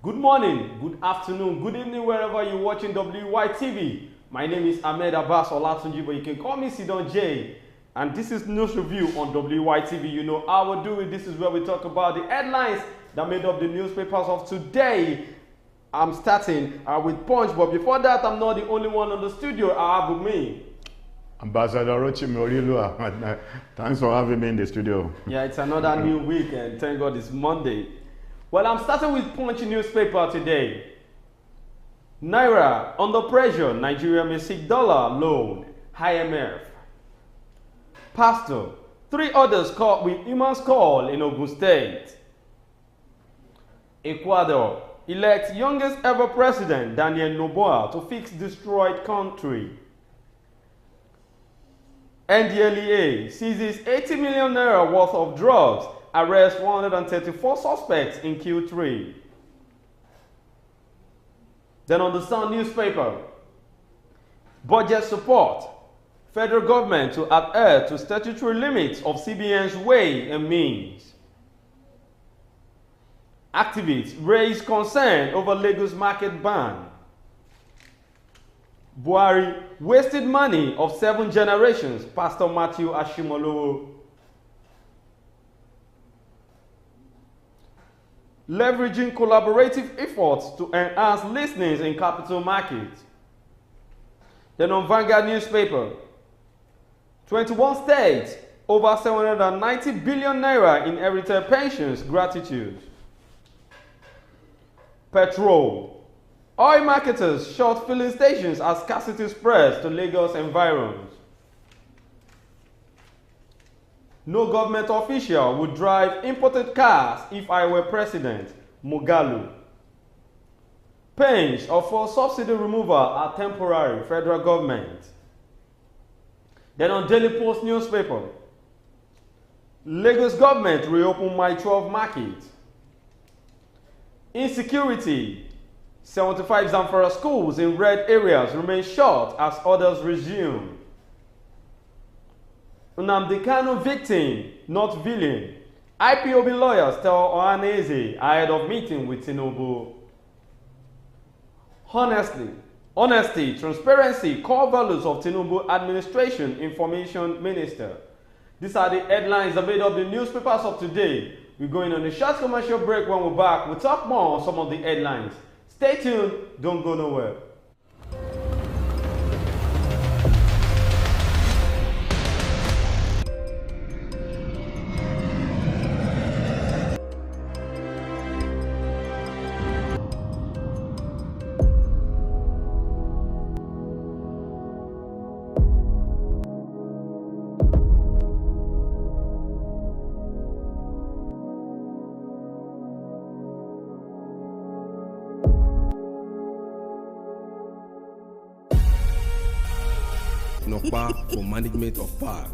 Good morning, good afternoon, good evening, wherever you're watching WYTV. My name is Ahmed Abbas Olatunji, but you can call me Sidon J. And this is News Review on WYTV. You know how we do it. This is where we talk about the headlines that made up the newspapers of today. I'm starting with Punch, but before that, I'm not the only one on the studio. I have with me Ambassador Rochimi Orilu. Thanks for having me in the studio. Yeah, it's another new week, and thank God it's Monday. Well, I'm starting with Punch newspaper today. Naira under pressure, Nigeria may seek dollar loan, IMF. Pastor, 3 others caught with human skull in Ogun State. Ecuador elects youngest ever president, Daniel Noboa, to fix destroyed country. NDLEA seizes 80 million naira worth of drugs, arrests 134 suspects in Q3. Then on the Sun newspaper, budget support, federal government to adhere to statutory limits of CBN's way and means. Activists raise concern over Lagos market ban. Buhari wasted money of 7 generations, Pastor Matthew Ashimolowo. Leveraging collaborative efforts to enhance listenings in capital markets. Then on Vanguard newspaper, 21 states, over 790 billion naira in inherited pensions, gratitude. Petrol. Oil marketers short filling stations as scarcity spreads to Lagos environs. No government official would drive imported cars if I were president, Moghalu. Pains of fuel subsidy removal are temporary, federal government. Then on Daily Post newspaper, Lagos government reopen Mile 12 market. Insecurity. 75 Zamfara schools in red areas remain shut as others resume. Nnamdi Kanu victim, not villain. IPOB lawyers tell Ohanaeze ahead of meeting with Tinubu. Honesty, transparency, core values of Tinubu administration, information minister. These are the headlines that made up the newspapers of today. We're going on a short commercial break. When we're back, we'll talk more on some of the headlines. Stay tuned, don't go nowhere. Nokpa for management of power.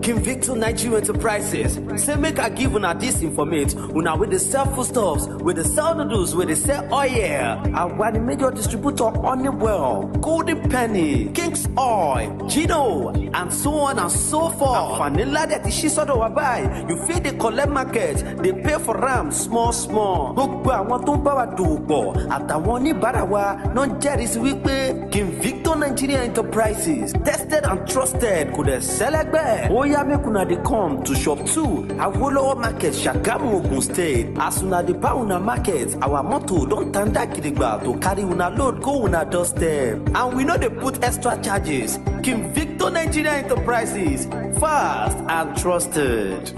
King Victor Nigeria Enterprises say make I give una this informate una with the sell foodstuffs, with the sell noodles, with the sell oil, and one the major distributor Honeywell, Golden Penny, King's Oil, Gino, and so on and so forth. And vanilla that is shisodo wabai, you feed the collect market, they pay for ram small. Gbogbo àwọn tó ń bá wa dòwò àtàwọn oníbàárà wa non jẹ́rìí sí wípé King Victor Nigeria Enterprises tested and trusted kò dẹ̀ sẹ́lẹ̀gbẹ́. Make una dey come to shop 2 Awolowo Market, Shagamu, Ogun State. As una dey buy una market, our motto don tanda gidigba to carry una load go una doorstep. And we no dey put extra charges. King Victor Nigeria Enterprises, fast and trusted.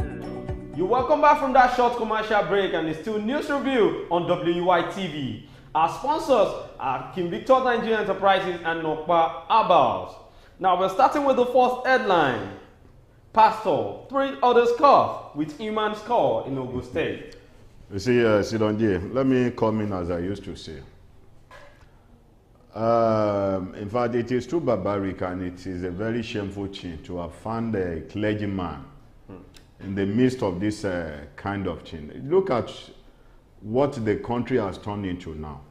You're welcome back from that short commercial break, and it's still News Review on WYTV. Our sponsors are King Victor Nigeria Enterprises and Nokpa Herbals. Now we're starting with the first headline. Pastor, 3 others caught with human skull in Ogun State. You see, Sidonji, let me come in as I used to say. In fact, it is too barbaric and it is a very shameful thing to have found a clergyman in the midst of this kind of thing. Look at what the country has turned into now.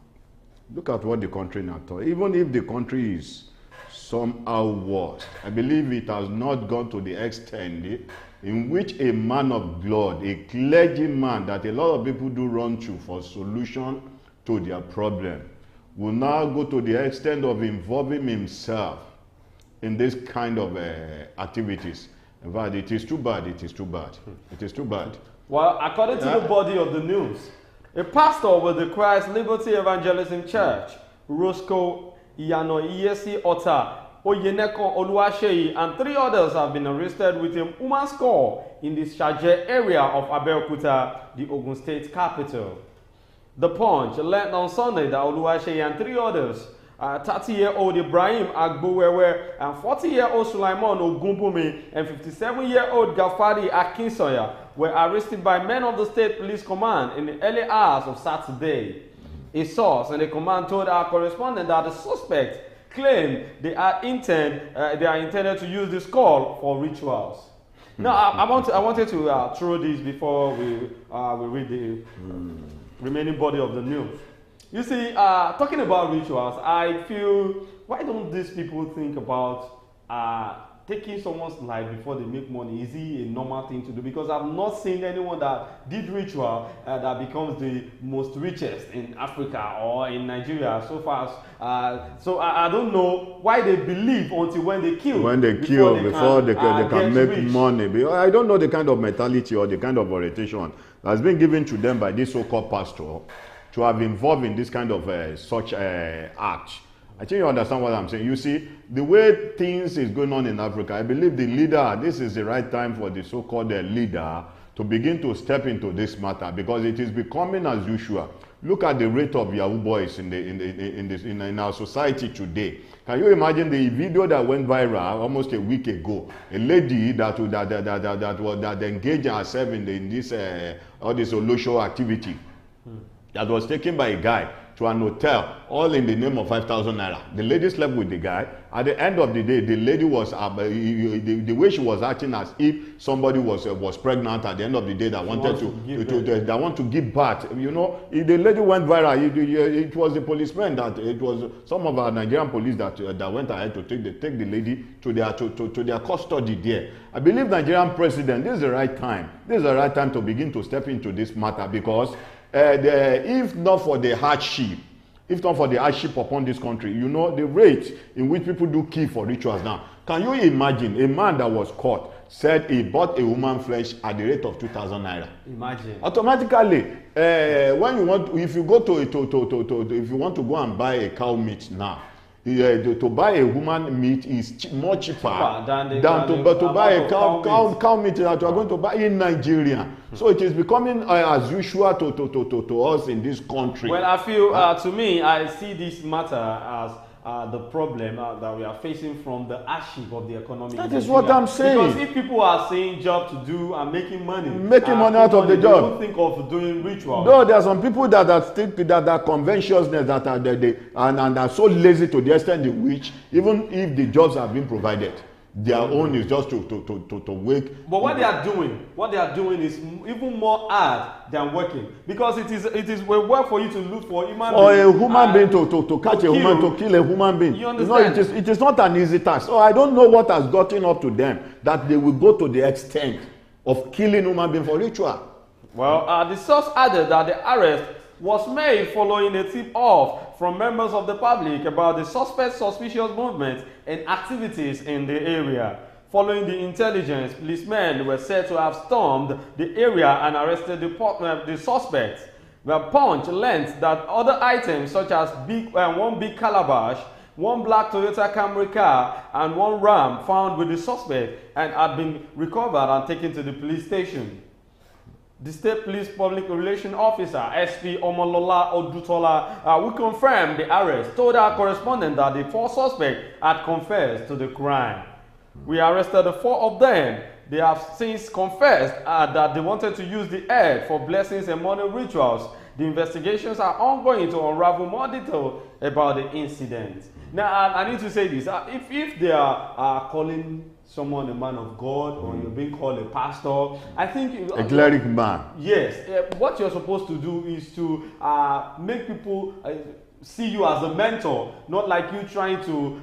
Look at what the country now turned. Even if the country is somehow worse, I believe it has not gone to the extent in which a man of God, a clergyman that a lot of people do run to for solution to their problem, will now go to the extent of involving himself in this kind of activities. In fact, it is too bad, it is too bad, it is too bad. Well, according to the body of the news, a pastor with the Christ Liberty Evangelism Church, Roscoe Iyanoiyesi Ota, Oyeneko Oluwaseyi, and 3 others have been arrested with a woman's call in the Shaje area of Abeokuta, the Ogun State capital. The Punch learned on Sunday that Oluwaseyi and 3 others, 30-year-old Ibrahim Agbowewe and 40-year-old Sulaiman Ogunbumi and 57-year-old Gafari Akinsoya were arrested by men of the State Police Command in the early hours of Saturday. A source in the command told our correspondent that the suspects claimed they are intended to use this call for rituals. Now, I wanted to throw this before we read the remaining body of the news. You see, talking about rituals, I feel, why don't these people think about taking someone's life before they make money? Is it a normal thing to do? Because I've not seen anyone that did ritual that becomes the most richest in Africa or in Nigeria so far. So I don't know why they believe until when they kill. When they kill, before they can make money. Because I don't know the kind of mentality or the kind of orientation that's been given to them by this so-called pastor to have involved in this kind of such act. I think you understand what I'm saying. You see, the way things is going on in Africa, I believe the leader, this is the right time for the so-called leader to begin to step into this matter, because it is becoming as usual. Look at the rate of Yahoo boys in our society today. Can you imagine the video that went viral almost a week ago? A lady that engaged herself in this all this social activity that was taken by a guy to an hotel, all in the name of 5,000 naira. The lady slept with the guy. At the end of the day, the lady was the way she was acting as if somebody was pregnant at the end of the day that wanted that want to give birth. You know, the lady went viral. It was the policemen it was some of our Nigerian police that went ahead to take the lady to their custody there. I believe Nigerian president, this is the right time. This is the right time to begin to step into this matter, because if not for the hardship upon this country, you know, the rate in which people do kill for rituals now. Can you imagine a man that was caught said he bought a woman flesh at the rate of 2,000 naira? Imagine. Automatically, when you want, if you go if you want to go and buy a cow meat now, to buy a human meat is more cheaper than to buy a cow meat that you are going to buy in Nigeria. So it is becoming as usual to us in this country. Well, I feel, to me, I see this matter as the problem that we are facing from the hardship of the economy. That is what I'm saying. Because if people are saying job to do and making money out of the job, they don't think of doing rituals. No, there are some people that are conventionalist, that are so lazy to the extent in which even if the jobs have been provided, their own is just to wake. But what they are doing is even more hard than working, because it is work for you to look for human or a human being to catch a human, to kill a human being. You understand? No, it is not an easy task. So I don't know what has gotten up to them that they will go to the extent of killing human being for ritual. Well, the source added that the arrest was made following a tip-off from members of the public about the suspect's suspicious movements and activities in the area. Following the intelligence, policemen were said to have stormed the area and arrested the suspects. The Punch learned that other items such as one big calabash, one black Toyota Camry car, and one ram found with the suspect and had been recovered and taken to the police station. The State Police Public Relations Officer, SP Omolola Odutola, who confirmed the arrest, told our correspondent that the 4 suspects had confessed to the crime. We arrested the 4 of them. They have since confessed that they wanted to use the earth for blessings and money rituals. The investigations are ongoing to unravel more detail about the incident. Now, I need to say this. If they are calling someone a man of God, or you're being called a pastor, I think a cleric man. Yes, what you're supposed to do is to make people see you as a mentor, not like you trying to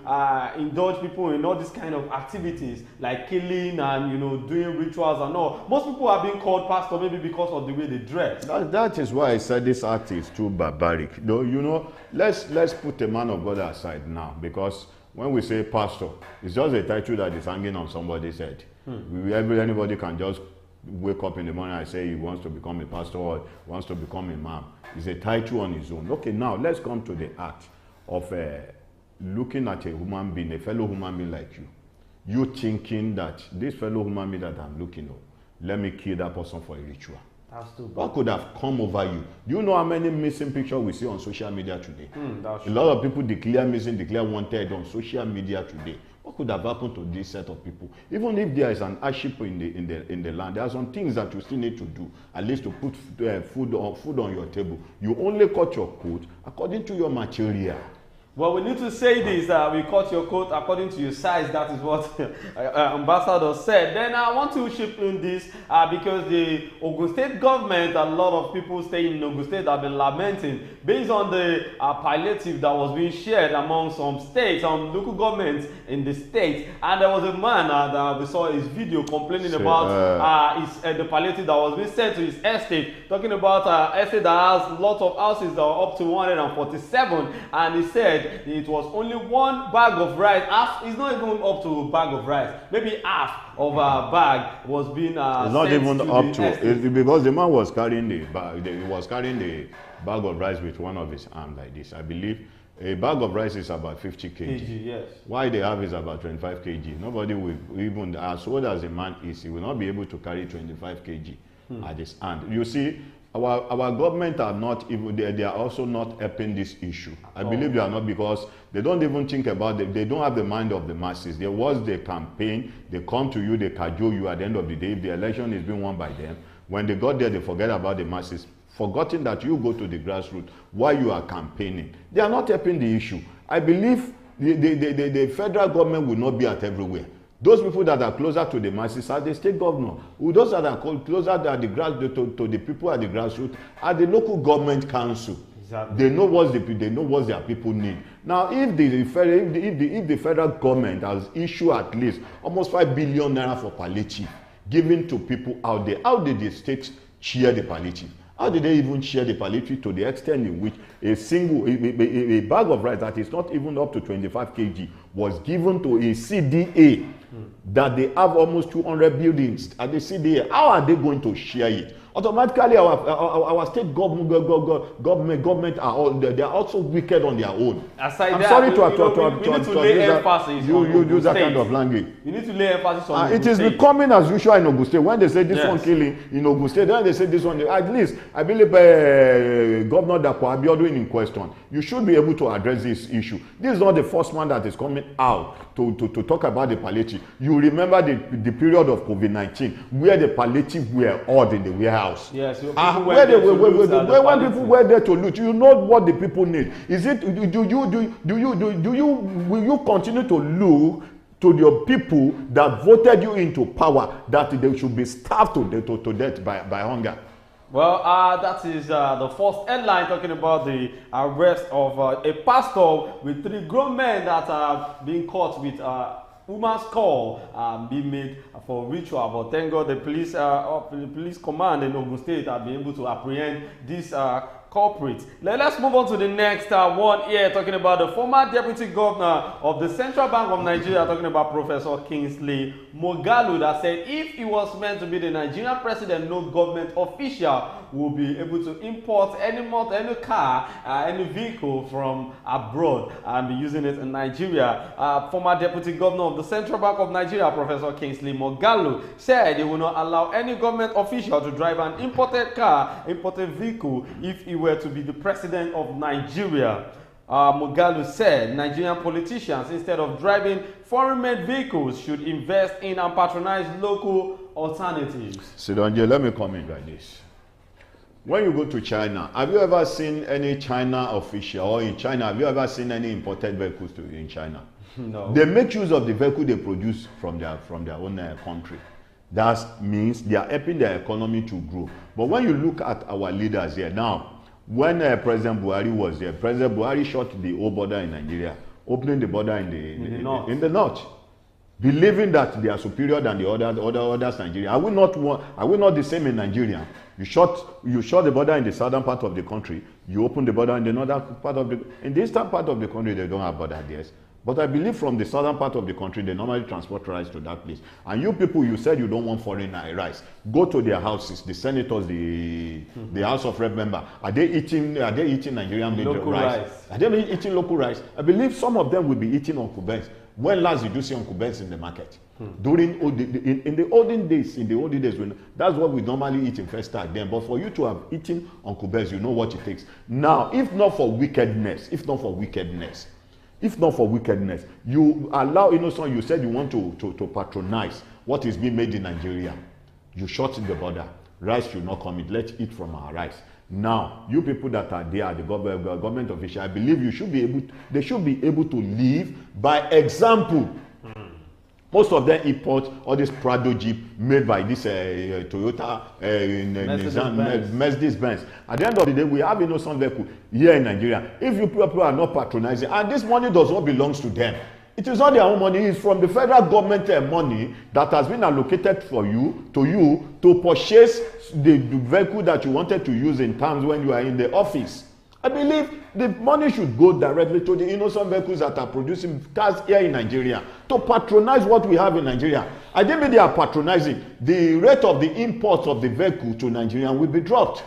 indulge people in all these kind of activities like killing and doing rituals and all. Most people are being called pastor maybe because of the way they dress. That is why I said this act is too barbaric. Though, let's put the man of God aside now, because when we say pastor, it's just a title that is hanging on somebody's head. Anybody can just wake up in the morning and say he wants to become a pastor or wants to become a imam. It's a title on his own. Okay, now let's come to the act of looking at a human being, a fellow human being like you. You thinking that this fellow human being that I'm looking at, let me kill that person for a ritual. That's too bad. What could have come over you? Do you know how many missing pictures we see on social media today? A lot of people declare missing, declare wanted on social media today. What could have happened to this set of people? Even if there is an hardship in the land, there are some things that you still need to do, at least to put food on your table. You only cut your coat according to your material. Well, we need to say this, we cut your coat according to your size. That is what Ambassador said. Then I want to chip in this because the Ogun State government, a lot of people staying in Ogun State have been lamenting based on the palliative that was being shared among some states, some local governments in the state. And there was a man that we saw his video complaining about the palliative that was being sent to his estate, talking about estate that has lots of houses that are up to 147. And he said it was only one bag of rice. Half, it's not even up to a bag of rice. Maybe half of a bag was being it's not even up to it, because the man was carrying the bag. He was carrying the bag of rice with one of his arms like this. I believe a bag of rice is about 50 kg. Yes. Why they have is about 25 kg. Nobody will, even as old as a man is, he will not be able to carry 25 kg at his hand. You see, our government are not even, they are also not helping this issue. I believe they are not, because they don't even think about it. They don't have the mind of the masses. There was the campaign, they come to you, they cajole you at the end of the day. If the election is being won by them, when they got there, they forget about the masses, forgetting that you go to the grassroots while you are campaigning. They are not helping the issue. I believe the federal government will not be at everywhere. Those people that are closer to the masses are the state governor. Those that are closer to the people at the grassroots are the local government council. Exactly. They know what their people need. Now, if the federal government has issued at least almost 5 billion naira for palliative given to people out there, how did the states share the palliative? How did they even share the palliative to the extent in which a bag of rice that is not even up to 25 kg was given to a CDA that they have almost 200 buildings at the CDA? How are they going to share it? Automatically, our state government are all, they are also wicked on their own. Aside I'm that, sorry we need to lay emphasis you use that kind of language. You need to lay emphasis on it is becoming as usual in Ogun State. When they say this one killing in Ogun State, then they say this one. At least I believe Governor Dapo Abiodun in question, you should be able to address this issue. This is not the first one that is coming out to talk about the palliative. You remember the period of COVID-19 where the palliative were odd in the warehouse. Yes, when people were there to loot, you know what the people need. Is it will you continue to look to your people that voted you into power that they should be starved to death by hunger? Well, that is the first headline talking about the arrest of a pastor with 3 grown men that are being caught with woman's call being made for ritual. But thank God the police command in Ogun State have been able to apprehend this culprits. Let's move on to the next one here, talking about the former deputy governor of the Central Bank of Nigeria, talking about Professor Kingsley Moghalu, that said if he was meant to be the Nigerian president, no government official will be able to import any car, any vehicle from abroad and be using it in Nigeria. Former deputy governor of the Central Bank of Nigeria, Professor Kingsley Moghalu, said he will not allow any government official to drive an imported car, imported vehicle, if he were to be the president of Nigeria. Moghalu said Nigerian politicians, instead of driving foreign-made vehicles, should invest in and patronize local alternatives. Sidonje, let me comment like this. When you go to China, have you ever seen any China official, or in China, have you ever seen any imported vehicles in China? No. They make use of the vehicle they produce from their own country. That means they are helping their economy to grow. But when you look at our leaders here now, When President Buhari was there, President Buhari shut the old border in Nigeria, opening the border in the north, believing that they are superior than the others Nigeria. Are we not the same in Nigeria? You shut the border in the southern part of the country, you open the border in the northern part of in the eastern part of the country, they don't have border there. But I believe from the southern part of the country, they normally transport rice to that place. And you people, you said you don't want foreign rice. Go to their houses, the senators, the House of Rep member. Are they eating Nigerian made rice? Are they eating local rice? I believe some of them will be eating Uncle Ben's. When last did you see Uncle Ben's in the market? During in the olden days, when that's what we normally eat in Festac then. But for you to have eaten Uncle Ben's, you know what it takes. Now, if not for wickedness, you allow innocent. You said you want to patronize what is being made in Nigeria. You shut the border. Rice should not come in. Let's eat from our rice. Now, you people that are there, the government official, I believe they should be able to live by example. Most of them import all this Prado Jeep made by this Toyota, Mercedes-Benz. At the end of the day, we have innocent vehicle here in Nigeria. If you people are not patronizing, and this money does not belong to them. It is not their own money. It's from the federal government money that has been allocated to you to purchase the vehicle that you wanted to use in times when you are in the office. I believe the money should go directly to the innocent vehicles that are producing cars here in Nigeria to patronize what we have in Nigeria. I think they are patronizing. The rate of the import of the vehicle to Nigeria will be dropped.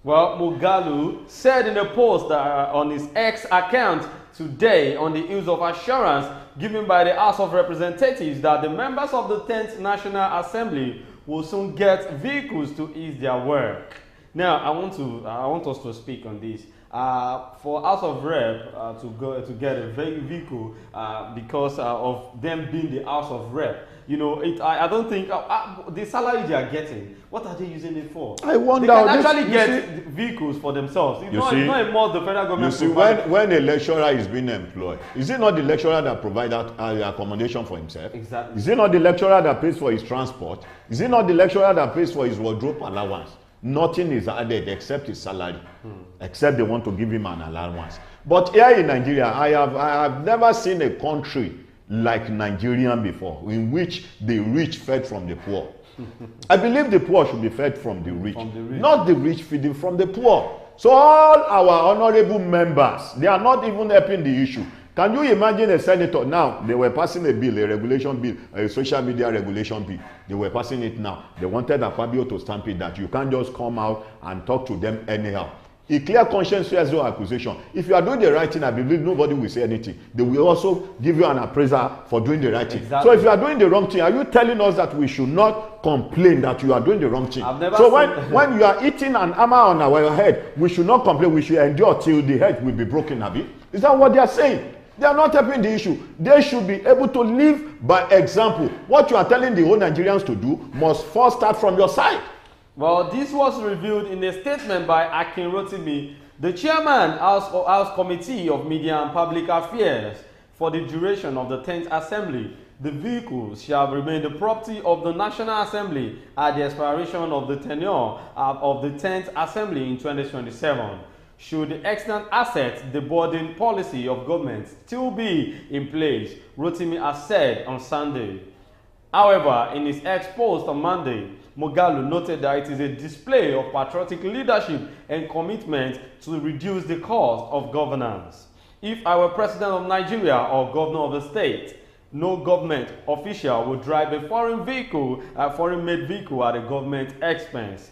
Well, Moghalu said in a post on his X account today on the heels of assurance given by the House of Representatives that the members of the 10th National Assembly will soon get vehicles to ease their work. Now, I want us to speak on this. For House of Rep to get a vehicle because of them being the House of Rep, you know, I don't think the salary they are getting, what are they using it for? I wonder. They can actually get vehicles for themselves. It's not more the federal government. You see, when a lecturer is being employed, is it not the lecturer that provides accommodation for himself? Exactly. Is it not the lecturer that pays for his transport? Is it not the lecturer that pays for his wardrobe allowance? Nothing is added except his salary, except they want to give him an allowance. But here in Nigeria, I have never seen a country like Nigeria before, in which the rich fed from the poor. I believe the poor should be fed from the rich, not the rich feeding from the poor. So all our honorable members, they are not even helping the issue. Can you imagine a senator now? They were passing a bill, a regulation bill, a social media regulation bill. They were passing it now. They wanted Akpabio to stamp it that you can't just come out and talk to them anyhow. A clear conscience says no accusation. If you are doing the right thing, I believe nobody will say anything. They will also give you an appraiser for doing the right thing. Exactly. So if you are doing the wrong thing, are you telling us that we should not complain that you are doing the wrong thing? So when you are eating an hammer on our head, we should not complain. We should endure till the head will be broken, Abi. Is that what they are saying? They are not helping the issue. They should be able to live by example. What you are telling the whole Nigerians to do must first start from your side. Well, this was revealed in a statement by Akin Rotimi, the chairman of House Committee of Media and Public Affairs. For the duration of the 10th Assembly, the vehicles shall remain the property of the National Assembly at the expiration of the tenure of the 10th Assembly in 2027. Should the extant assets deboarding policy of government still be in place, Rotimi has said on Sunday. However, in his X post on Monday, Moghalu noted that it is a display of patriotic leadership and commitment to reduce the cost of governance. If I were president of Nigeria or governor of the state, no government official would drive a foreign-made vehicle at a government expense.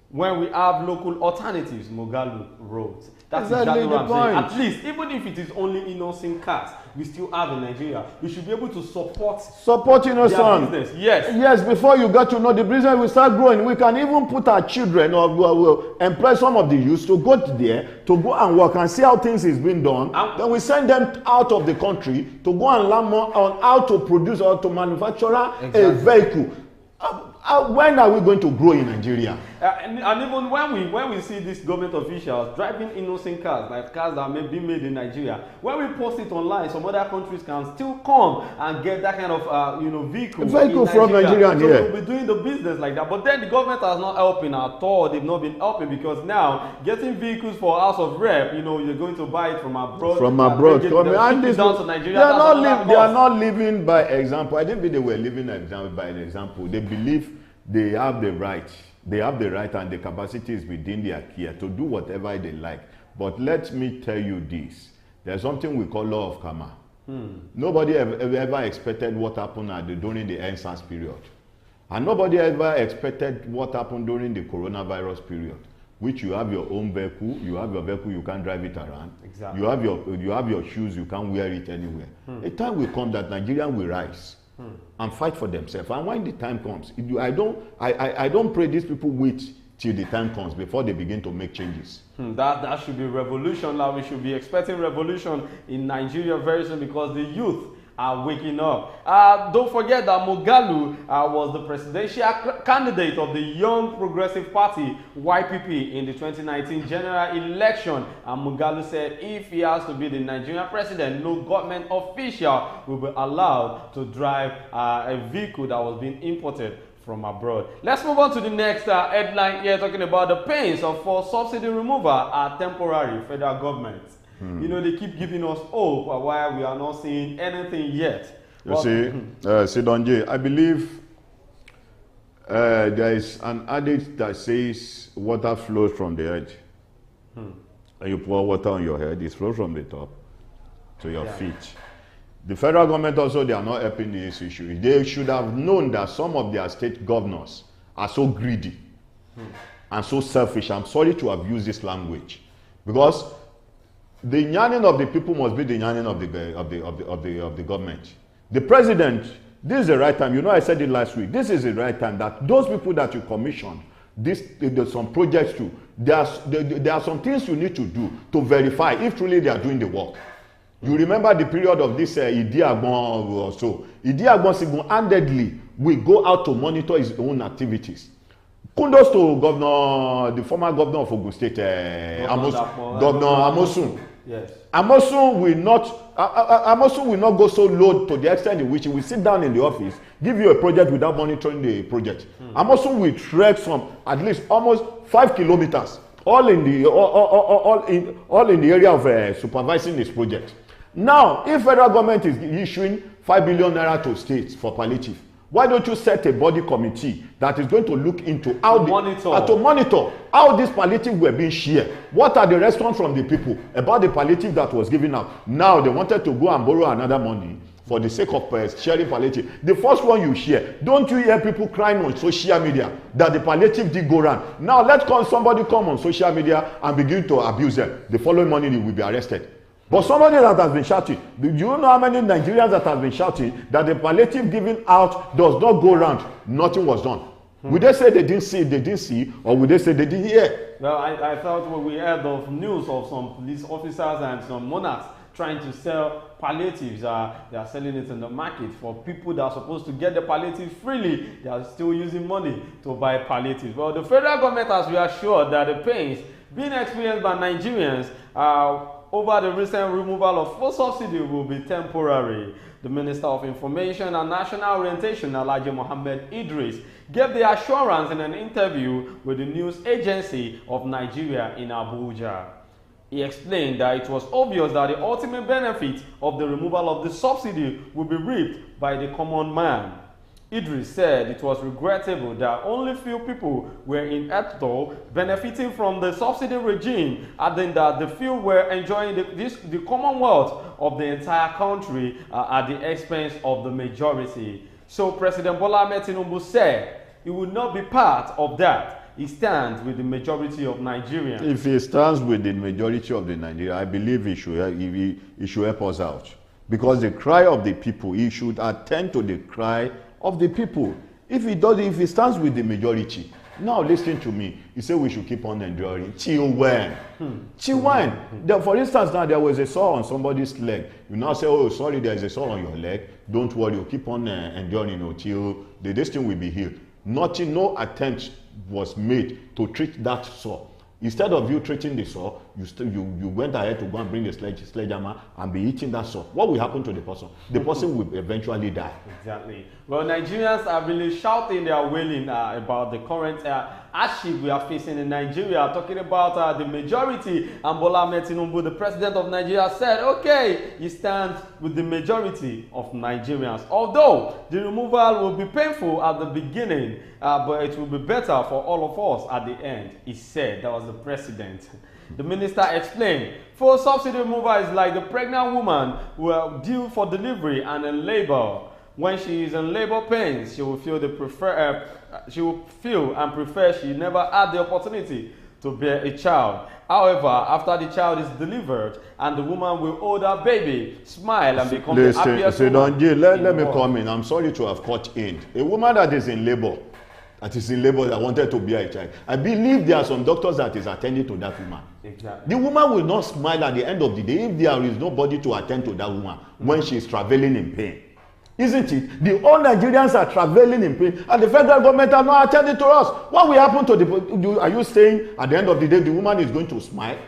When we have local alternatives, Moghalu wrote. That's exactly what I'm saying. At least, even if it is only innocent cars, we still have in Nigeria. We should be able to support innocent business. Yes. Yes, before you get to know the business will start growing. We can even put our children or we'll employ some of the youth to go there, to go and work and see how things is being done. Then we send them out of the country to go and learn more on how to produce or to manufacture a vehicle. When are we going to grow in Nigeria? And even when we see these government officials driving innocent cars, like cars that may be made in Nigeria, when we post it online, some other countries can still come and get that kind of vehicle from Nigeria. So we'll be doing the business like that. But then the government has not helping at all. They've not been helping, because now getting vehicles for House of Rep, you're going to buy it from abroad. From abroad, down to Nigeria. They are not living by example. I didn't think they were living by example. They believe they have the right. They have the right and the capacities within their care to do whatever they like. But let me tell you this. There's something we call law of karma. Nobody ever expected what happened during the NSAS period. And nobody ever expected what happened during the coronavirus period, which you have your own vehicle, you have your vehicle, you can't drive it around. Exactly. You have your shoes, you can't wear it anywhere. A time will come that Nigerians will rise and fight for themselves. And when the time comes, I don't pray these people wait till the time comes before they begin to make changes. That should be revolution. Now we should be expecting revolution in Nigeria very soon, because the youth are waking up. Don't forget that Moghalu was the presidential candidate of the Young Progressive Party, YPP, in the 2019 general election. And Moghalu said if he has to be the Nigerian president, no government official will be allowed to drive a vehicle that was being imported from abroad. Let's move on to the next headline here, talking about the pains of fuel subsidy removal at temporary federal government. They keep giving us hope while we are not seeing anything yet. You see, Sidonje, I believe there is an adage that says water flows from the edge. And you pour water on your head, it flows from the top to your feet. The federal government also, they are not helping this issue. They should have known that some of their state governors are so greedy and so selfish. I'm sorry to have used this language, because the yearning of the people must be the yearning of the government. The president, this is the right time. I said it last week. This is the right time that those people that you commission, there's some projects to. There are some things you need to do to verify if truly they are doing the work. You remember the period of this Idi Agbon or so. Idi Agbon single-handedly will go out to monitor his own activities. Kudos to the former governor of Ogun State, Governor Amosun. Yes. Amosun will not go so low to the extent in which he will sit down in the office, give you a project without monitoring the project. Amosun will trek some at least almost 5 kilometers, all in the area of supervising this project. Now, if federal government is issuing 5 billion naira to states for palliative, why don't you set a body committee that is going to look into how to monitor how these palliative were being shared? What are the response from the people about the palliative that was given out? Now they wanted to go and borrow another money for the sake of sharing palliative. The first one you share, don't you hear people crying on social media that the palliative did go round? Now let somebody come on social media and begin to abuse them. The following morning he will be arrested. But somebody that has been shouting, do you know how many Nigerians that have been shouting that the palliative given out does not go round? Nothing was done. Would they say they didn't see, or would they say they didn't hear? Well, I thought when we heard of news of some police officers and some monarchs trying to sell palliatives, they are selling it in the market for people that are supposed to get the palliatives freely. They are still using money to buy palliatives. Well, the federal government has reassured that the pains being experienced by Nigerians over the recent removal of fuel subsidy will be temporary. The Minister of Information and National Orientation, Alhaji Mohammed Idris, gave the assurance in an interview with the news agency of Nigeria in Abuja. He explained that it was obvious that the ultimate benefit of the removal of the subsidy will be reaped by the common man. Idris said it was regrettable that only few people were in Eto benefiting from the subsidy regime, adding that the few were enjoying the commonwealth of the entire country at the expense of the majority. So President Bola Ahmed Tinubu said he would not be part of that. He stands with the majority of Nigerians. If he stands with the majority of the Nigerians, I believe he should help us out. Because the cry of the people, he should attend to the cry of the people. If he stands with the majority, now listen to me. He said we should keep on enduring. Till when? Till when? For instance, now there was a sore on somebody's leg. You now say, oh, sorry, there is a sore on your leg. Don't worry, you keep on enduring until this thing will be healed. nothing, no attempt was made to treat that sore. Instead of you treating the sore, you went ahead to go and bring the sledgehammer and be eating that sore. What will happen to the person? The person will eventually die. Exactly. Well, Nigerians are really shouting their wailing about the current hardship we are facing in Nigeria, talking about the majority. And Bola Ahmed Tinubu, the president of Nigeria, said, okay, he stands with the majority of Nigerians. Although the removal will be painful at the beginning, but it will be better for all of us at the end, he said. That was the president. The minister explained, full subsidy removal is like the pregnant woman who are due for delivery and in labor. When she is in labor pains, she will feel and prefer she never had the opportunity to bear a child. However, after the child is delivered and the woman will hold her baby, smile and become the happiest woman. Let me come in. I'm sorry to have cut in. A woman that is in labor, that wanted to bear a child, I believe there are some doctors that is attending to that woman. Exactly. The woman will not smile at the end of the day if there is nobody to attend to that woman when she is traveling in pain. Isn't it? The all Nigerians are traveling in pain and the federal government are not attending to us. What will happen to the... Are you saying at the end of the day the woman is going to smile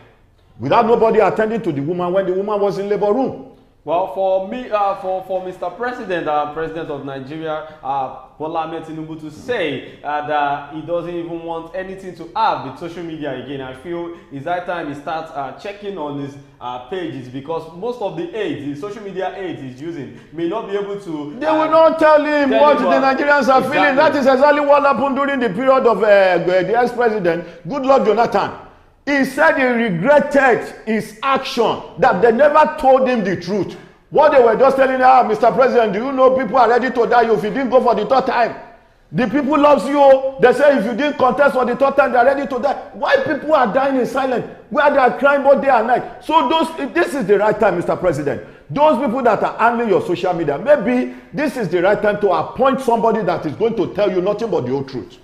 without nobody attending to the woman when the woman was in labor room? Well, for me, for Mr. President, President of Nigeria, Bola Ahmed Tinubu, to say that he doesn't even want anything to add with social media again, I feel it's that time he starts checking on his pages, because most of the aids, the social media aids he's using, may not be able to... They will not tell him what the Nigerians are feeling. That is exactly what happened during the period of the ex-president, Goodluck Jonathan. He said he regretted his action, that they never told him the truth. What they were just telling him, Mr. President, do you know people are ready to die if you didn't go for the third time? The people loves you. They say if you didn't contest for the third time, they are ready to die. Why people are dying in silence? Where they are crying both day and night? So this is the right time, Mr. President. Those people that are handling your social media, maybe this is the right time to appoint somebody that is going to tell you nothing but the whole truth.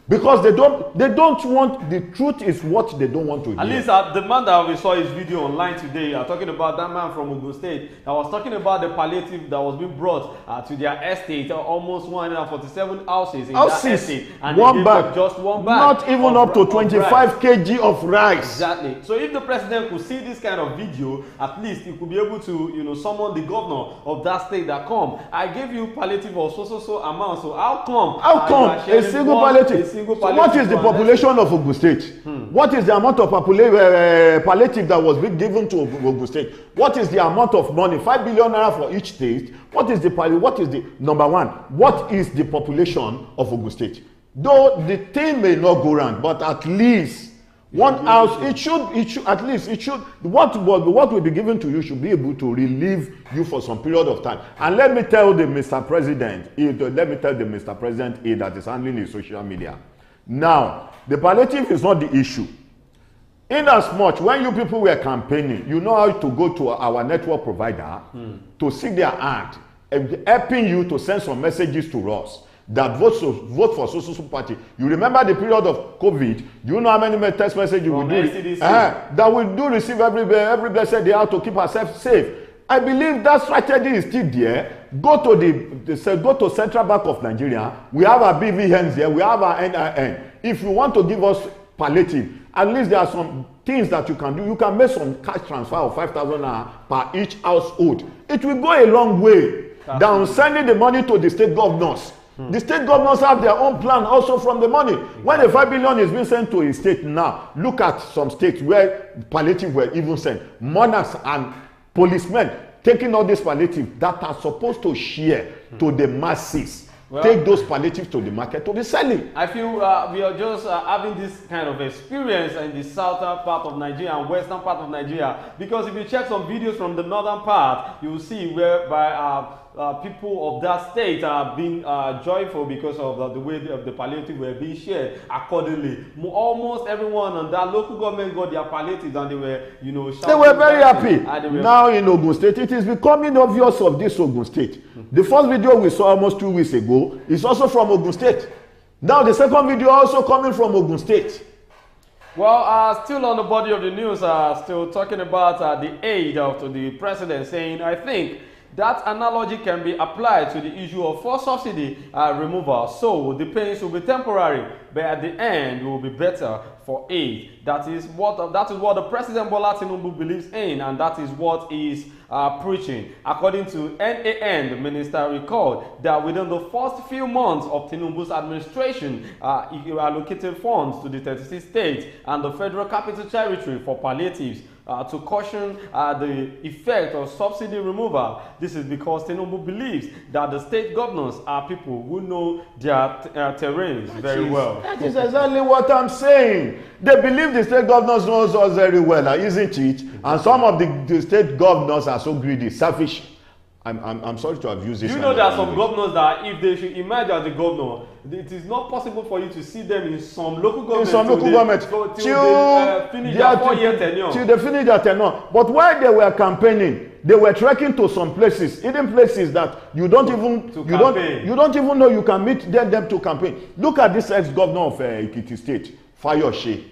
Because they don't want, the truth is what they don't want to hear. At least the man that we saw his video online today, talking about that man from Ogun State, that was talking about the palliative that was being brought to their estate, almost 147 houses in that estate. And one bag, just one bag. Not even up to 25 kg of rice. Exactly. So if the president could see this kind of video, at least he could be able to, summon the governor of that state that come. I gave you palliative of so amount. So how come? A single palliative? So what is the population of Ogun State? What is the amount of palliative that was being given to Ogun State? What is the amount of money? 5 billion naira for each state. What is the number one? What is the population of Ogun State? Though the thing may not go round, but at least one house, what will be given to you should be able to relieve you for some period of time. And let me tell the Mr. President, that is handling his social media. Now, the palliative is not the issue. In as much, when you people were campaigning, you know how to go to our network provider to seek their hand, helping you to send some messages to us that vote for social party. You remember the period of COVID? Do you know how many text messages we do? That we do receive every blessed day, how to keep ourselves safe. I believe that strategy is still there. Go to Central Bank of Nigeria. We have our BVNs there. We have our NIN. If you want to give us palliative, at least there are some things that you can do. You can make some cash transfer of 5,000 per each household. It will go a long way than sending the money to the state governors. The state governors have their own plan also from the money. When the 5 billion is being sent to a state now, look at some states where palliative were even sent. Monarchs and policemen taking all this palliative that are supposed to share to the masses. Well, take those palliatives to the market to be selling. I feel we are just having this kind of experience in the southern part of Nigeria and western part of Nigeria, because if you check some videos from the northern part, you will see whereby people of that state are being joyful because of the way the palliative were being shared accordingly. Almost everyone on that local government got their palliatives and they were, they were very happy. Now in Ogun State, it is becoming obvious of this Ogun State. The first video we saw almost 2 weeks ago is also from Ogun State. Now the second video also coming from Ogun State. Well, still on the body of the news, still talking about the aid to the president, saying, I think That analogy can be applied to the issue of fuel subsidy removal. So the pains will be temporary, but at the end it will be better for aid. That is what the President Bola Tinubu believes in, and that is what he is preaching. According to NAN, the minister recalled that within the first few months of Tinubu's administration, he allocated funds to the 36 states and the Federal Capital Territory for palliatives to caution the effect of subsidy removal. This is because Tinubu believes that the state governors are people who know their terrains very well. That is exactly what I'm saying. They believe the state governors knows us very well, isn't it? And some of the state governors are so greedy, selfish. I'm sorry to have used this. You know there are some governors that if they should emerge as the governor, it is not possible for you to see them in some local government. Till they finish their 4-year tenure. Till they finish their tenure. But while they were campaigning, they were trekking to some places, hidden places that you don't even know you can meet them to campaign. Look at this ex-governor of Ekiti State, Fayose.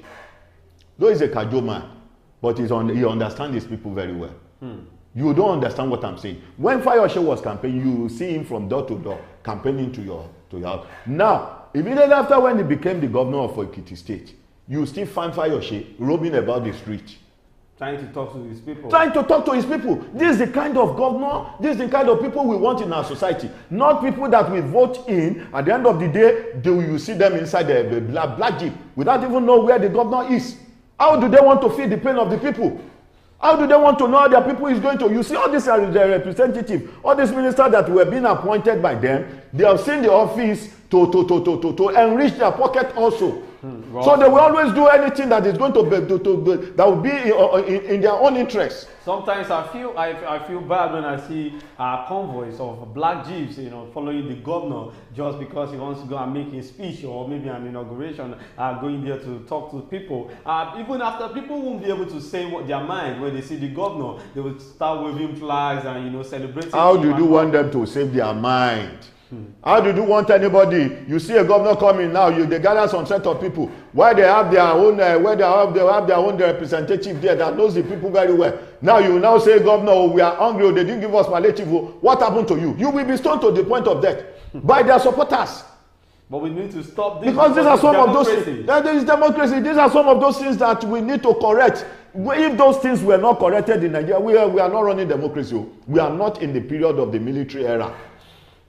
Though he's a Kajo man, but he understands his people very well. You don't understand what I'm saying. When Fayose was campaigning, you see him from door to door campaigning to your house. Now, immediately after when he became the governor of Ekiti State, you still find Fayose roaming about the street. Trying to talk to his people. Trying to talk to his people. This is the kind of governor, this is the kind of people we want in our society. Not people that we vote in. At the end of the day, you see them inside the black jeep without even know where the governor is. How do they want to feel the pain of the people? How do they want to know how their people is going to? You see all these are the representatives, all these ministers that were being appointed by them, they have seen the office to enrich their pocket also. Wow. So they will always do anything that is going to be that will be in their own interest. Sometimes I feel bad when I see convoys of black jeeps, following the governor just because he wants to go and make a speech or maybe an inauguration, going there to talk to people. Even after, people won't be able to say what their mind when they see the governor. They will start waving flags and celebrating. How do you want them to save their mind? How do you want anybody? You see a governor coming now, they gather some set of people where they have their own representative there that knows the people very well. Now you now say, governor, we are hungry, they didn't give us palliative. What happened to you? You will be stoned to the point of death by their supporters. But we need to stop this because these are some of those things. There is democracy. These are some of those things that we need to correct. If those things were not corrected in Nigeria, we are not running democracy. We are not in the period of the military era.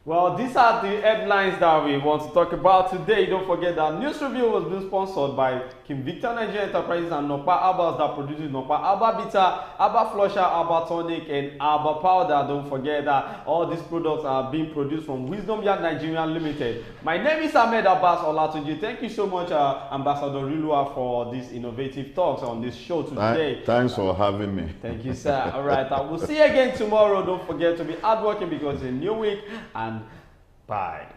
Well, these are the headlines that we want to talk about today. Don't forget that News Review was being sponsored by King Victor Nigeria Enterprises and Nokpa Herbals that produces Nokpa Herbal Bitter, Herbal Flusher, Herbal Tonic, and Herbal Powder. Don't forget that all these products are being produced from Wisdom Yard Nigeria Limited. My name is Ahmed Abbas Olatunji. Thank you so much, Ambassador Rilua, for these innovative talks on this show today. Thanks for having me. Thank you, sir. All right, I will see you again tomorrow. Don't forget to be hardworking because it's a new week, and bye.